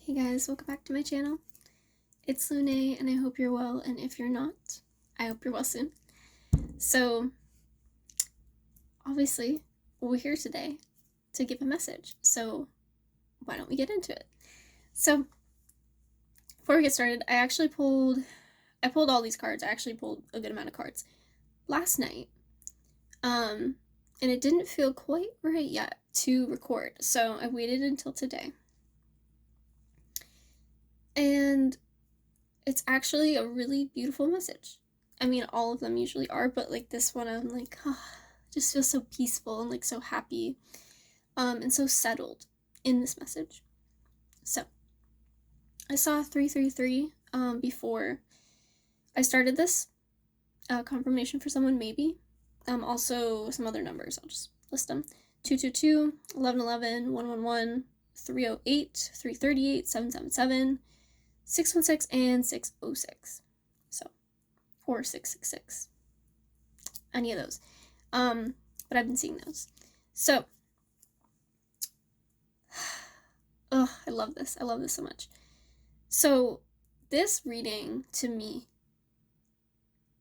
Hey guys, welcome back to my channel. It's Linn, and I hope you're well, and if you're not, I hope you're well soon. So, obviously, we're here today to give a message, so why don't we get into it? So, before we get started, I pulled all these cards. I actually pulled a good amount of cards last night, and it didn't feel quite right yet to record, so I waited until today. And it's actually a really beautiful message. I mean, all of them usually are, but like this one, I'm like, just feels so peaceful and like so happy, and so settled in this message. So, I saw 333 before I started this. Confirmation for someone, maybe. Also some other numbers, I'll just list them. 222, 1111, 111, 308, 338, 777, 616, and 606. So, or 666. Any of those. But I've been seeing those. So, I love this. I love this so much. So, this reading, to me,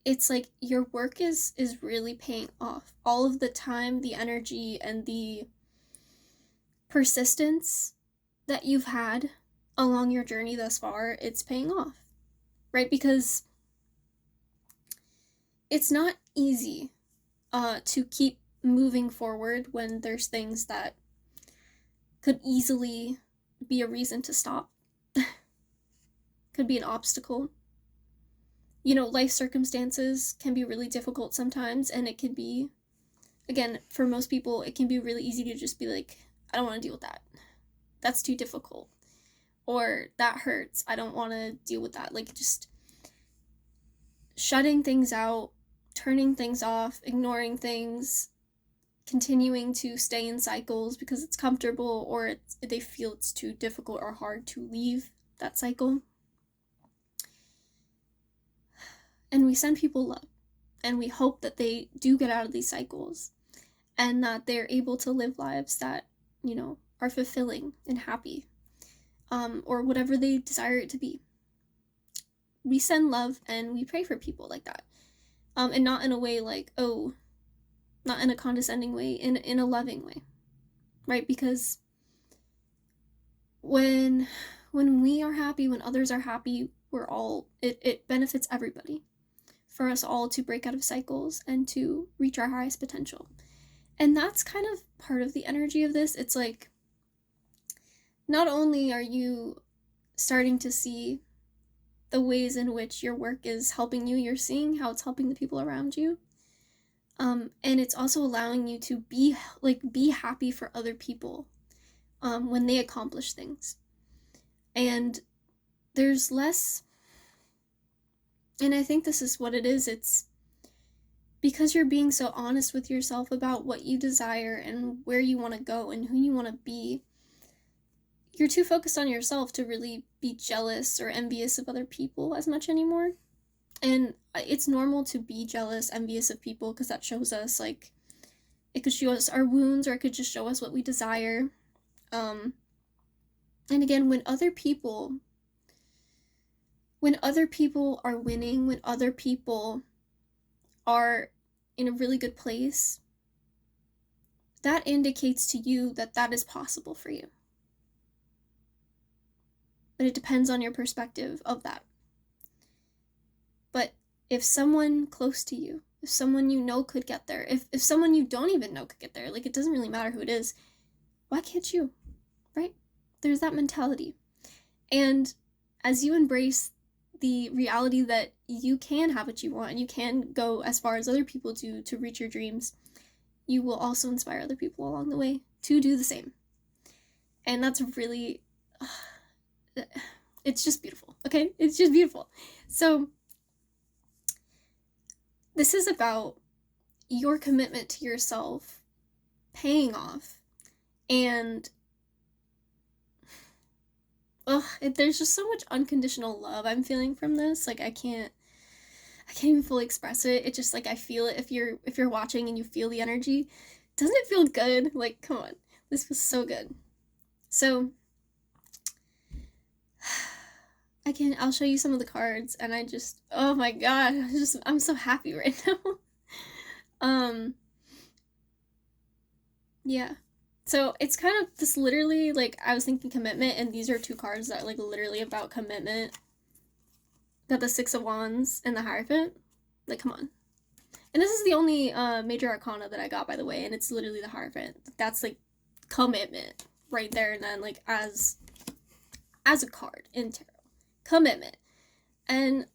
it's like your work is really paying off. All of the time, the energy, and the persistence that you've had along your journey thus far, it's paying off, right? Because it's not easy to keep moving forward when there's things that could easily be a reason to stop. Could be an obstacle. You know, life circumstances can be really difficult sometimes, and it can be, again, for most people, it can be really easy to just be like, I don't want to deal with that. That's too difficult. Or that hurts. I don't want to deal with that. Like, just shutting things out, turning things off, ignoring things, continuing to stay in cycles because it's comfortable, or they feel it's too difficult or hard to leave that cycle. And we send people love, and we hope that they do get out of these cycles, and that they're able to live lives that, you know, are fulfilling and happy, or whatever they desire it to be. We send love and we pray for people like that, and not in a way like, oh, not in a condescending way, in a loving way, right? Because when we are happy, when others are happy, we're all, it benefits everybody, for us all to break out of cycles and to reach our highest potential. And that's kind of part of the energy of this. It's like, not only are you starting to see the ways in which your work is helping you, you're seeing how it's helping the people around you. And it's also allowing you to be happy for other people when they accomplish things. And there's less, and I think this is what it is, it's because you're being so honest with yourself about what you desire and where you want to go and who you want to be. You're too focused on yourself to really be jealous or envious of other people as much anymore. And it's normal to be jealous, envious of people, because that shows us, like, it could show us our wounds, or it could just show us what we desire. And again, when other people are winning, when other people are in a really good place, that indicates to you that that is possible for you. But it depends on your perspective of that. But if someone close to you, if someone you know could get there, if someone you don't even know could get there, like, it doesn't really matter who it is, why can't you, right? There's that mentality. And as you embrace the reality that you can have what you want, and you can go as far as other people do to reach your dreams, you will also inspire other people along the way to do the same. And that's really, it's just beautiful, okay? It's just beautiful. So, this is about your commitment to yourself paying off, and there's just so much unconditional love I'm feeling from this. Like, I can't even fully express it. It's just like, I feel it. If you're watching and you feel the energy, doesn't it feel good? Like, come on, this was so good. So, I'll show you some of the cards, and oh my god, I'm so happy right now. Yeah. So it's kind of this literally, like, I was thinking commitment, and these are two cards that are, like, literally about commitment. Got the Six of Wands and the Hierophant. Like, come on. And this is the only major arcana that I got, by the way, and it's literally the Hierophant. That's, like, commitment right there and then, like, as a card in tarot. Commitment. And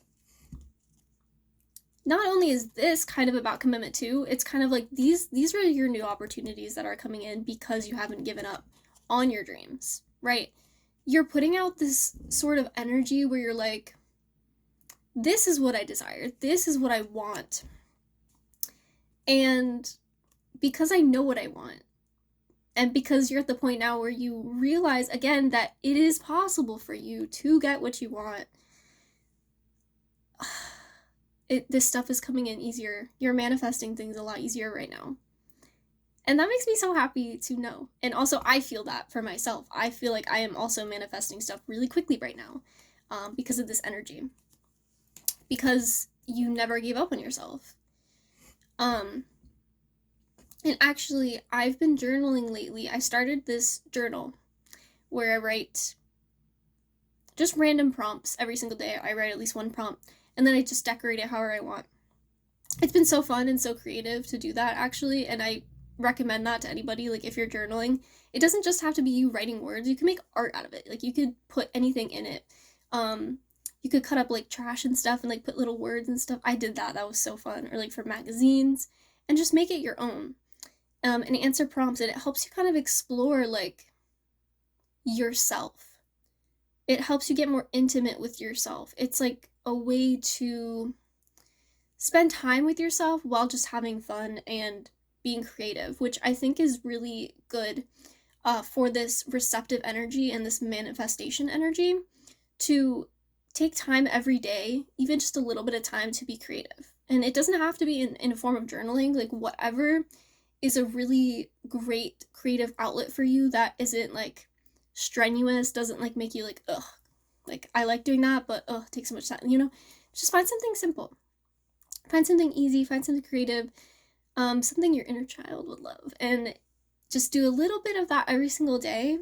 not only is this kind of about commitment too, it's kind of like these are your new opportunities that are coming in because you haven't given up on your dreams, right? You're putting out this sort of energy where you're like, this is what I desire, this is what I want. And because I know what I want, and because you're at the point now where you realize again that it is possible for you to get what you want, this stuff is coming in easier. You're manifesting things a lot easier right now. And that makes me so happy to know. And also, I feel that for myself. I feel like I am also manifesting stuff really quickly right now because of this energy. Because you never gave up on yourself. And actually, I've been journaling lately. I started this journal where I write just random prompts every single day. I write at least one prompt. And then I just decorate it however I want. It's been so fun and so creative to do that, actually, and I recommend that to anybody. Like, if you're journaling, it doesn't just have to be you writing words. You can make art out of it. Like, you could put anything in it. You could cut up, like, trash and stuff and, like, put little words and stuff. I did that. That was so fun. Or, like, for magazines. And just make it your own. And answer prompts, and it helps you kind of explore, like, yourself. It helps you get more intimate with yourself. It's like a way to spend time with yourself while just having fun and being creative, which I think is really good for this receptive energy and this manifestation energy, to take time every day, even just a little bit of time, to be creative. And it doesn't have to be in a form of journaling, like whatever is a really great creative outlet for you that isn't like strenuous, doesn't like make you like, ugh, like I like doing that, but ugh, it takes so much time, you know? Just find something simple. Find something easy, find something creative, something your inner child would love, and just do a little bit of that every single day,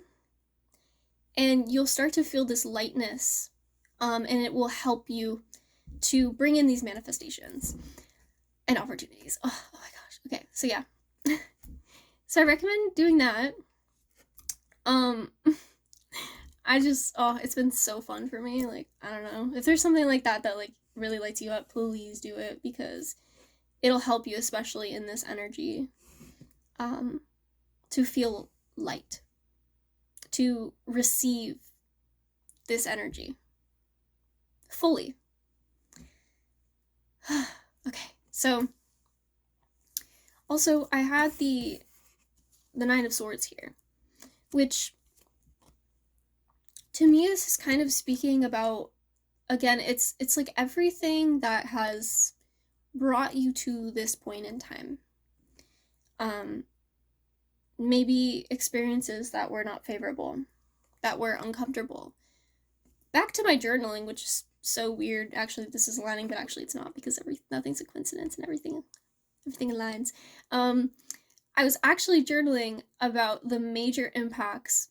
and you'll start to feel this lightness, and it will help you to bring in these manifestations and opportunities. Oh my gosh. Okay, so yeah. So I recommend doing that. It's been so fun for me. Like, I don't know. If there's something like that like really lights you up, please do it, because it'll help you, especially in this energy, to feel light, to receive this energy fully. Okay, so also I had the Nine of Swords here, which to me this is kind of speaking about, again, it's like everything that has brought you to this point in time. Maybe experiences that were not favorable, that were uncomfortable. Back to my journaling, which is so weird. Actually, this is aligning, but actually it's not, because nothing's a coincidence and everything aligns. I was actually journaling about the major impacts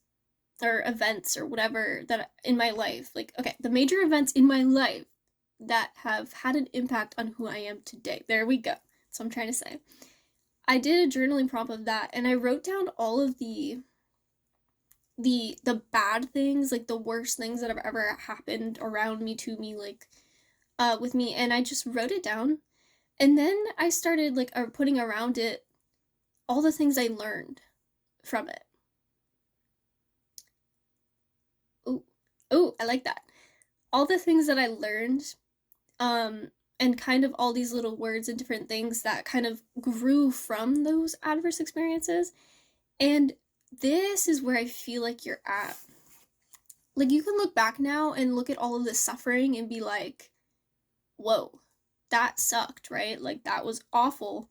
or events or whatever that in my life, like, okay, the major events in my life that have had an impact on who I am today. There we go. That's what I'm trying to say. I did a journaling prompt of that, and I wrote down all of the bad things, like the worst things that have ever happened around me, to me, like with me, and I just wrote it down. And then I started like putting around it all the things I learned from it. Oh, I like that. All the things that I learned, and kind of all these little words and different things that kind of grew from those adverse experiences. And this is where I feel like you're at. Like, you can look back now and look at all of this suffering and be like, whoa, that sucked, right? Like, that was awful.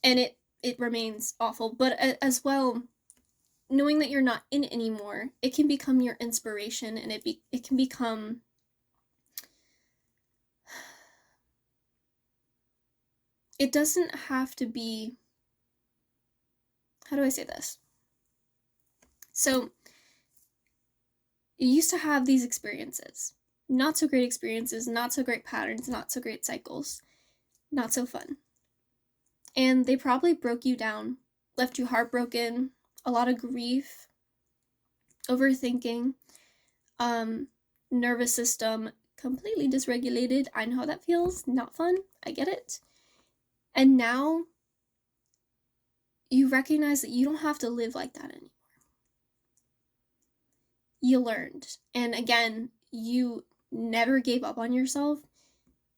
And it remains awful. But as well, knowing that you're not in anymore, it can become your inspiration, and it can become it doesn't have to be, how do I say this? So you used to have these experiences, not so great experiences, not so great patterns, not so great cycles, not so fun. And they probably broke you down, left you heartbroken, a lot of grief, overthinking, nervous system completely dysregulated. I know how that feels, not fun, I get it. And now you recognize that you don't have to live like that anymore. You learned. And again, you never gave up on yourself,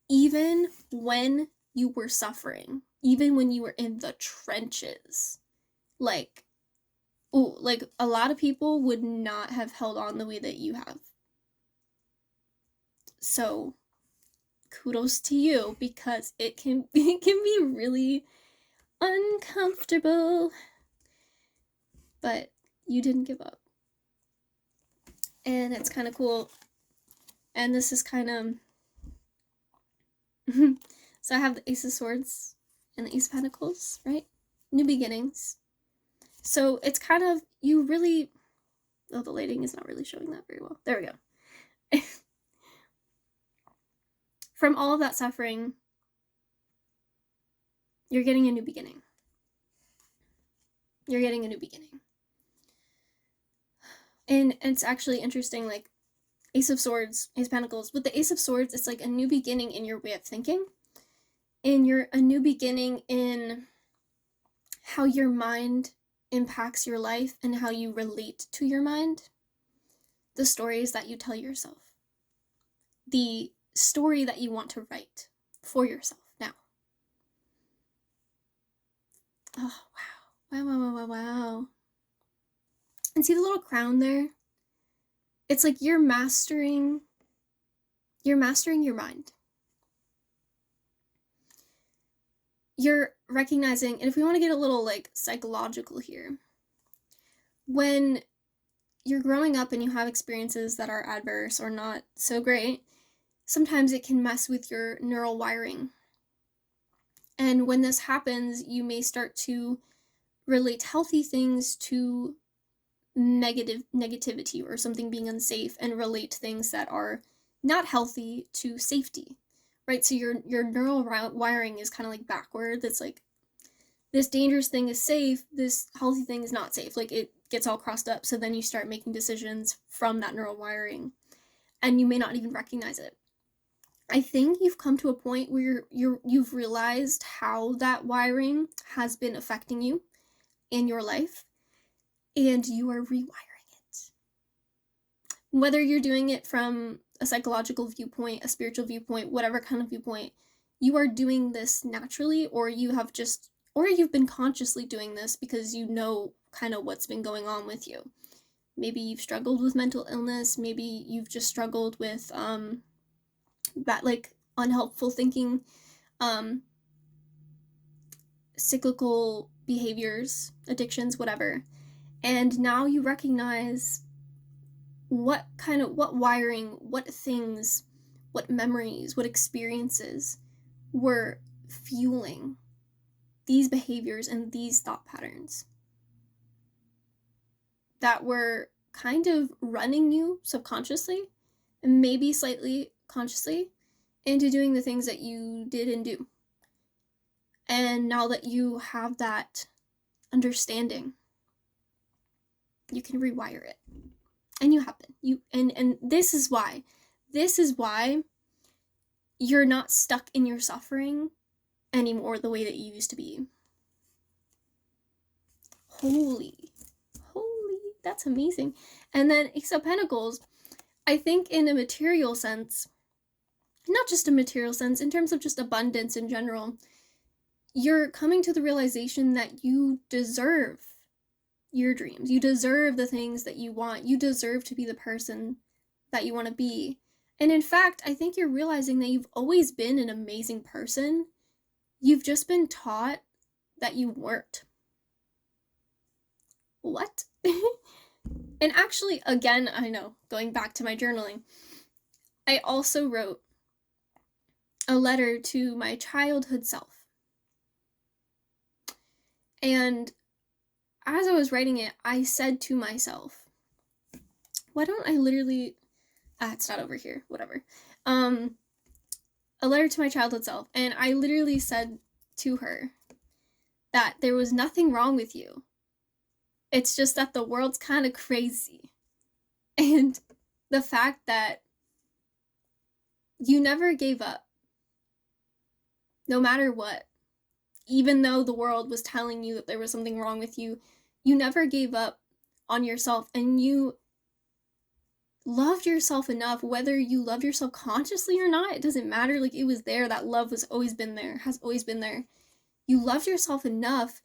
even when you were suffering, even when you were in the trenches. Like, a lot of people would not have held on the way that you have. So, kudos to you, because it can be really uncomfortable. But you didn't give up. And it's kind of cool. And this is kind of so I have the Ace of Swords and the Ace of Pentacles, right? New beginnings. So it's kind of, you really, oh, the lighting is not really showing that very well. There we go. From all of that suffering, you're getting a new beginning. You're getting a new beginning. And it's actually interesting, like, Ace of Swords, Ace of Pentacles. With the Ace of Swords, it's like a new beginning in your way of thinking. And you're a new beginning in how your mind impacts your life and how you relate to your mind. The stories that you tell yourself. The story that you want to write for yourself now. Oh, wow. Wow. And see the little crown there? It's like you're mastering your mind. You're recognizing, and if we want to get a little like psychological here, when you're growing up and you have experiences that are adverse or not so great, sometimes it can mess with your neural wiring. And when this happens, you may start to relate healthy things to negativity or something being unsafe, and relate things that are not healthy to safety, right? So your neural wiring is kind of like backwards. It's like, this dangerous thing is safe, this healthy thing is not safe. Like, it gets all crossed up. So then you start making decisions from that neural wiring, and you may not even recognize it. I think you've come to a point where you've realized how that wiring has been affecting you in your life, and you are rewiring it. Whether you're doing it from a psychological viewpoint, a spiritual viewpoint, whatever kind of viewpoint, you are doing this naturally, or you've been consciously doing this because you know kind of what's been going on with you. Maybe you've struggled with mental illness, maybe you've just struggled with that, like, unhelpful thinking, cyclical behaviors, addictions, whatever. And now you recognize what wiring, what things, what memories, what experiences were fueling these behaviors and these thought patterns that were kind of running you subconsciously and maybe slightly consciously into doing the things that you did and do. And now that you have that understanding, you can rewire it. And you have been. And this is why you're not stuck in your suffering anymore the way that you used to be. Holy, that's amazing. And then Ace of Pentacles, I think in a material sense, not just a material sense, in terms of just abundance in general, you're coming to the realization that you deserve your dreams. You deserve the things that you want. You deserve to be the person that you want to be. And in fact, I think you're realizing that you've always been an amazing person. You've just been taught that you weren't. What? And actually, again, I know, going back to my journaling, I also wrote a letter to my childhood self. And as I was writing it, I said to myself, why don't I literally, it's not over here, whatever. A letter to my childhood self. And I literally said to her that there was nothing wrong with you. It's just that the world's kind of crazy. And the fact that you never gave up, no matter what, even though the world was telling you that there was something wrong with you, you never gave up on yourself, and you loved yourself enough, whether you loved yourself consciously or not, it doesn't matter. Like, it was there. That love was always been there, has always been there. You loved yourself enough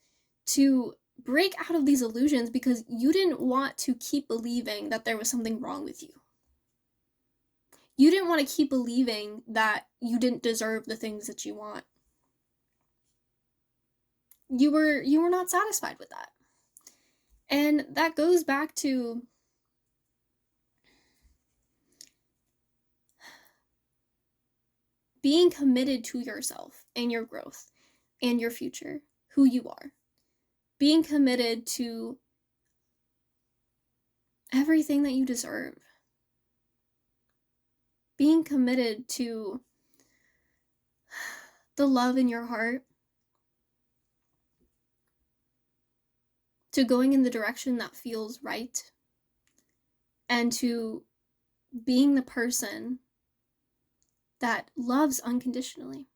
to break out of these illusions because you didn't want to keep believing that there was something wrong with you. You didn't want to keep believing that you didn't deserve the things that you want. You were not satisfied with that. And that goes back to being committed to yourself and your growth and your future, who you are. Being committed to everything that you deserve. Being committed to the love in your heart. To going in the direction that feels right. And to being the person that loves unconditionally.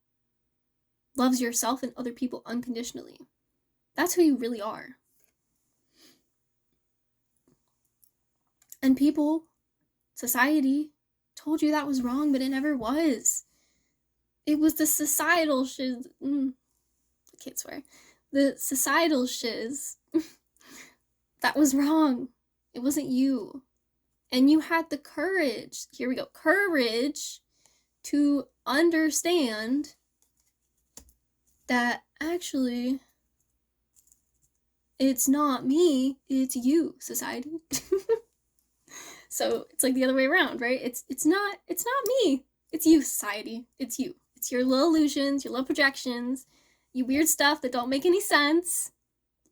Loves yourself and other people unconditionally. That's who you really are. And people, society, told you that was wrong, but it never was. It was the societal shiz. I can't swear. The societal shiz that was wrong. It wasn't you. And you had the courage, here we go, courage to understand that actually it's not me, it's you, society. So it's like the other way around, right? It's not me, it's you, society. It's you. It's your little illusions, your little projections, you weird stuff that don't make any sense.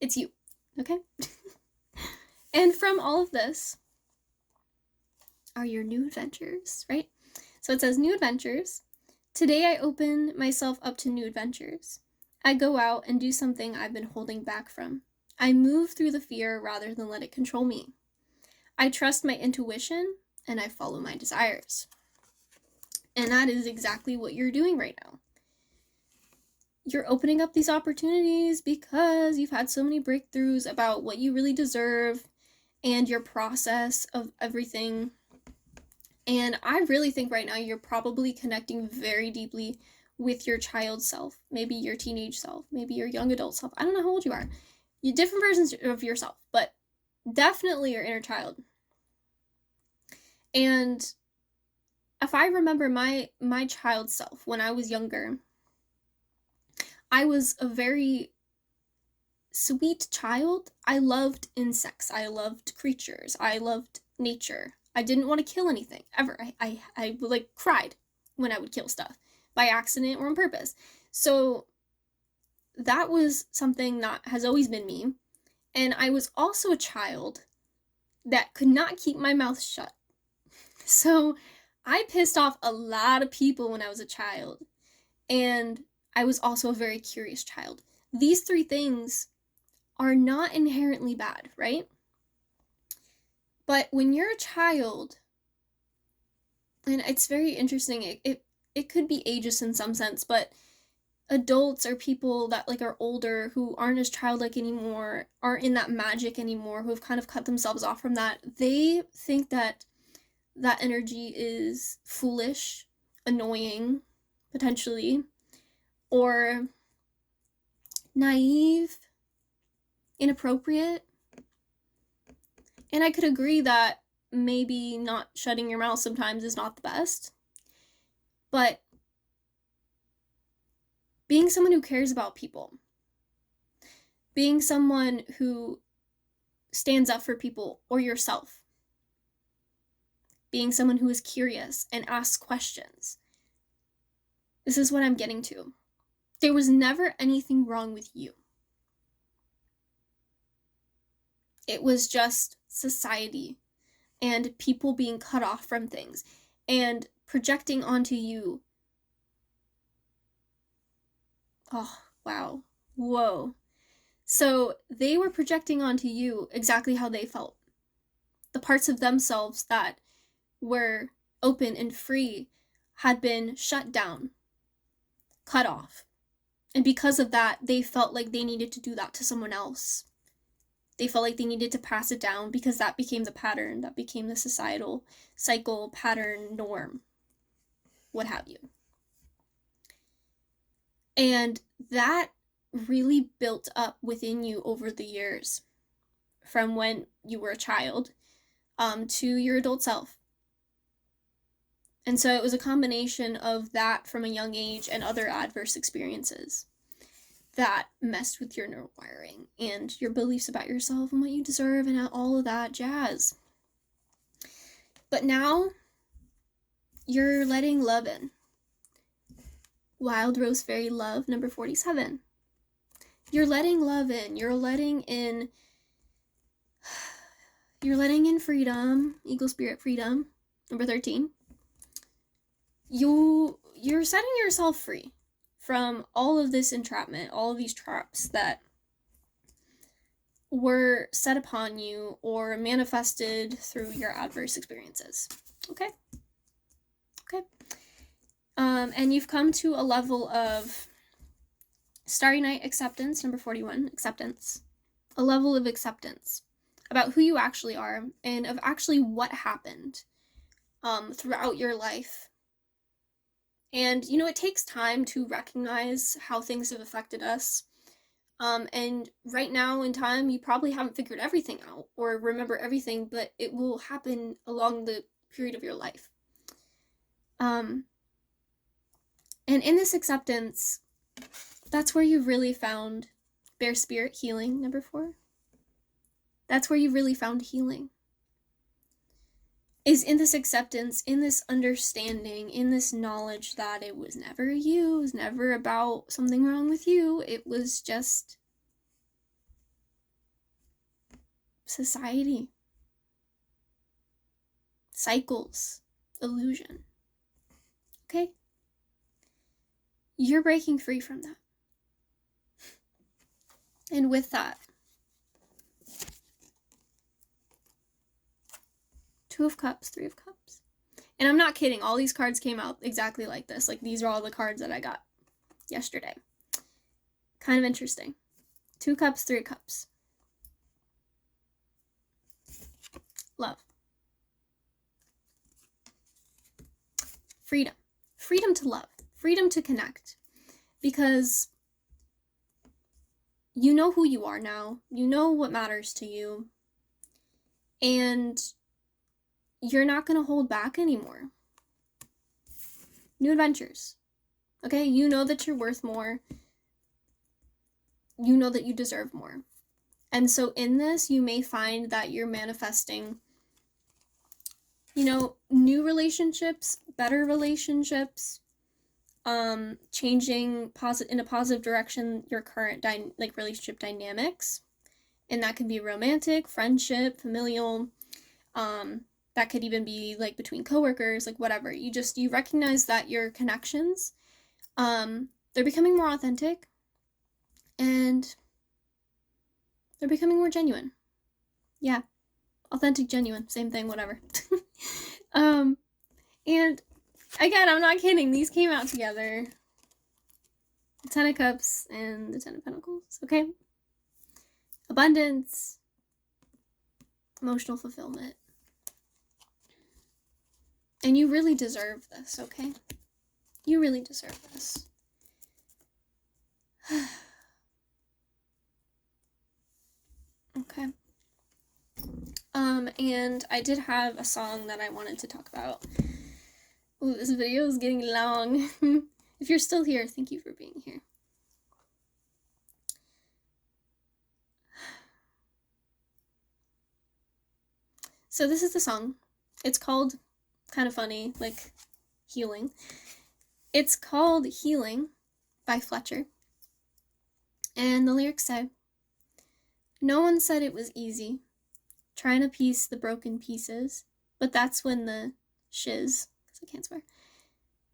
It's you, okay? And from all of this are your new adventures, right? So it says new adventures. Today I open myself up to new adventures. I go out and do something I've been holding back from. I move through the fear rather than let it control me. I trust my intuition and I follow my desires. And that is exactly what you're doing right now. You're opening up these opportunities because you've had so many breakthroughs about what you really deserve and your process of everything. And I really think right now you're probably connecting very deeply with your child self, maybe your teenage self, maybe your young adult self. I don't know how old you are. You're different versions of yourself, but definitely your inner child. And if I remember my child self when I was younger, I was a very sweet child. I loved insects. I loved creatures. I loved nature. I didn't want to kill anything, ever. I like cried when I would kill stuff, by accident or on purpose. So that was something that has always been me. And I was also a child that could not keep my mouth shut. So I pissed off a lot of people when I was a child. And I was also a very curious child. These three things are not inherently bad, right? But when you're a child, and it's very interesting, it could be ageist in some sense, but adults or people that like are older who aren't as childlike anymore, aren't in that magic anymore, who have kind of cut themselves off from that, they think that that energy is foolish, annoying, potentially, or naive, inappropriate. And I could agree that maybe not shutting your mouth sometimes is not the best. But being someone who cares about people, being someone who stands up for people or yourself. Being someone who is curious and asks questions. This is what I'm getting to. There was never anything wrong with you. It was just society and people being cut off from things and projecting onto you. Oh, wow. Whoa. So they were projecting onto you exactly how they felt. The parts of themselves that were open and free had been shut down, cut off. And because of that, they felt like they needed to do that to someone else. They felt like they needed to pass it down because that became the pattern, that became the societal cycle, pattern, norm, what have you. And that really built up within you over the years, from when you were a child to your adult self. And so it was a combination of that from a young age and other adverse experiences that messed with your neural wiring and your beliefs about yourself and what you deserve and all of that jazz. But now you're letting love in. Wild Rose Fairy Love, number 47. You're letting love in. You're letting in freedom, Eagle Spirit freedom, number 13. You're setting yourself free from all of this entrapment, all of these traps that were set upon you or manifested through your adverse experiences. Okay? And you've come to a level of Starry Night acceptance, number 41, acceptance. A level of acceptance about who you actually are and of actually what happened throughout your life. And, it takes time to recognize how things have affected us. And right now in time, you probably haven't figured everything out or remember everything, but it will happen along the period of your life. And in this acceptance, that's where you really found Bear Spirit healing, number 4. That's where you really found healing. Is in this acceptance, in this understanding, in this knowledge that it was never you, it was never about something wrong with you, it was just society, cycles, illusion. Okay? You're breaking free from that. And with that, 2 of Cups, 3 of Cups. And I'm not kidding, all these cards came out exactly like this. Like, these are all the cards that I got yesterday. Kind of interesting. 2 Cups, 3 of Cups. Love. Freedom. Freedom to love. Freedom to connect. Because you know who you are now. You know what matters to you. And you're not going to hold back anymore. New adventures. Okay? You know that you're worth more. You know that you deserve more. And so in this, you may find that you're manifesting, new relationships, better relationships, changing in a positive direction your current relationship dynamics. And that can be romantic, friendship, familial, that could even be between coworkers, whatever. You recognize that your connections, they're becoming more authentic and they're becoming more genuine. Yeah. Authentic, genuine, same thing, whatever. And again, I'm not kidding. These came out together. The 10 of Cups and the 10 of Pentacles, okay? Abundance, emotional fulfillment. And you really deserve this, okay? You really deserve this. Okay. And I did have a song that I wanted to talk about. Ooh, this video is getting long. If you're still here, thank you for being here. So this is the song. It's called, kind of funny, like Healing. It's called Healing by Fletcher. And the lyrics say, "No one said it was easy, trying to piece the broken pieces, but that's when the shiz, because I can't swear,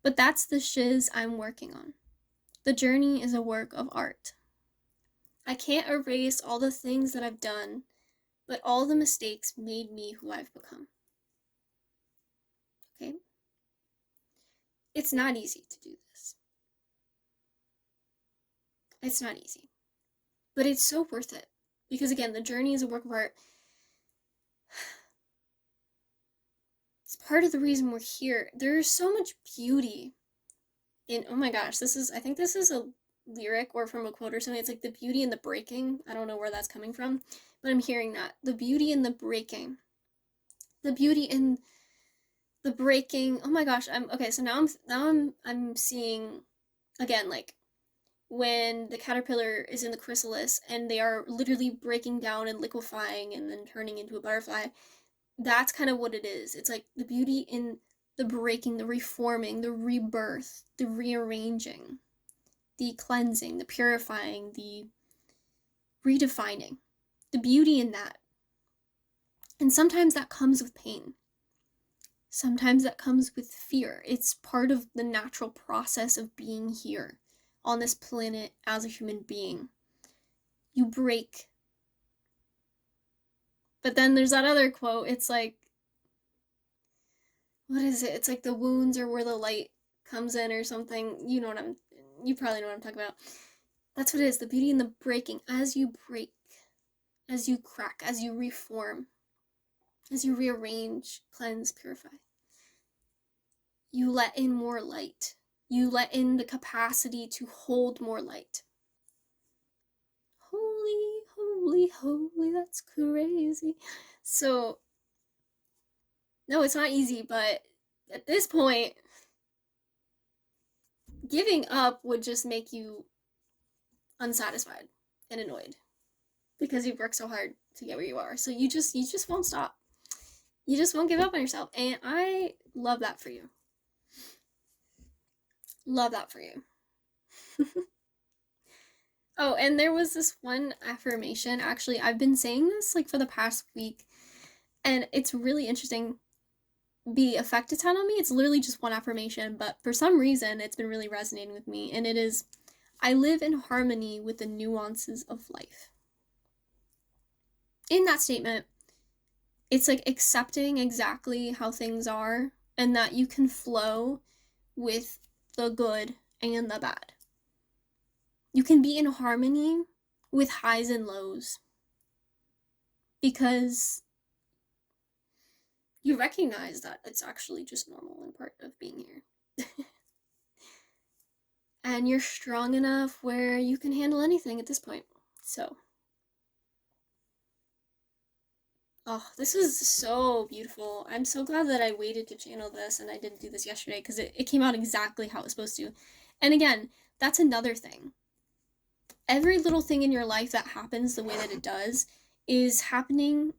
but that's the shiz I'm working on. The journey is a work of art. I can't erase all the things that I've done, but all the mistakes made me who I've become." Okay? It's not easy to do this. It's not easy. But it's so worth it. Because again, the journey is a work of art. It's part of the reason we're here. There's so much beauty in, oh my gosh, I think this is a lyric or from a quote or something. It's like the beauty in the breaking. I don't know where that's coming from, but I'm hearing that. The beauty in the breaking. The beauty in the breaking. Oh my gosh, so now I'm seeing again, like when the caterpillar is in the chrysalis and they are literally breaking down and liquefying and then turning into a butterfly. That's kind of what it is. It's like the beauty in the breaking, the reforming, the rebirth, the rearranging, the cleansing, the purifying, the redefining. The beauty in that. And sometimes that comes with pain. Sometimes that comes with fear. It's part of the natural process of being here on this planet as a human being. You break. But then there's that other quote. It's like, what is it? It's like the wounds are where the light comes in or something. You probably know what I'm talking about. That's what it is. The beauty in the breaking. As you break, as you crack, as you reform, as you rearrange, cleanse, purify, you let in more light. You let in the capacity to hold more light. Holy, holy, holy, that's crazy. So, no, it's not easy, but at this point, giving up would just make you unsatisfied and annoyed because you've worked so hard to get where you are. So you just won't stop. You just won't give up on yourself. And I love that for you. Love that for you. Oh, and there was this one affirmation. Actually, I've been saying this like for the past week, and it's really interesting the effect it's had on me. It's literally just one affirmation, but for some reason it's been really resonating with me, and it is, I live in harmony with the nuances of life. In that statement, it's like accepting exactly how things are and that you can flow with the good and the bad. You can be in harmony with highs and lows because you recognize that it's actually just normal and part of being here. And you're strong enough where you can handle anything at this point. So, oh, this was so beautiful. I'm so glad that I waited to channel this and I didn't do this yesterday because it came out exactly how it was supposed to. And again, that's another thing. Every little thing in your life that happens the way that it does is happening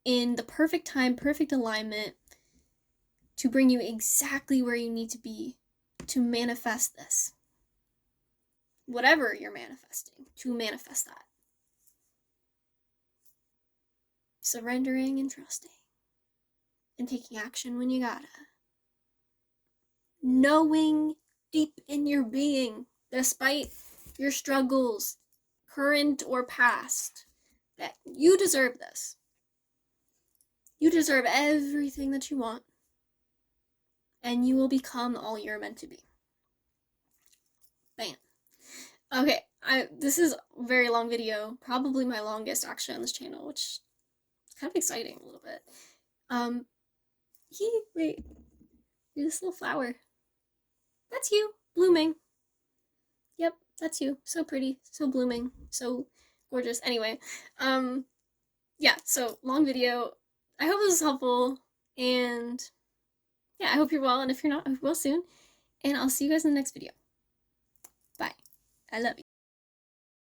in the perfect time, perfect alignment to bring you exactly where you need to be to manifest this. Whatever you're manifesting, to manifest that. Surrendering and trusting. And taking action when you gotta. Knowing deep in your being, despite your struggles, current or past, that you deserve this. You deserve everything that you want. And you will become all you're meant to be. Bam. Okay, this is a very long video, probably my longest actually on this channel, which is kind of exciting a little bit. Wait, this little flower. That's you, blooming. Yep, that's you. So pretty, so blooming, so gorgeous. Anyway, yeah, so long video. I hope this is helpful, and yeah, I hope you're well, and if you're not, I hope you're well soon, and I'll see you guys in the next video. Bye. I love you.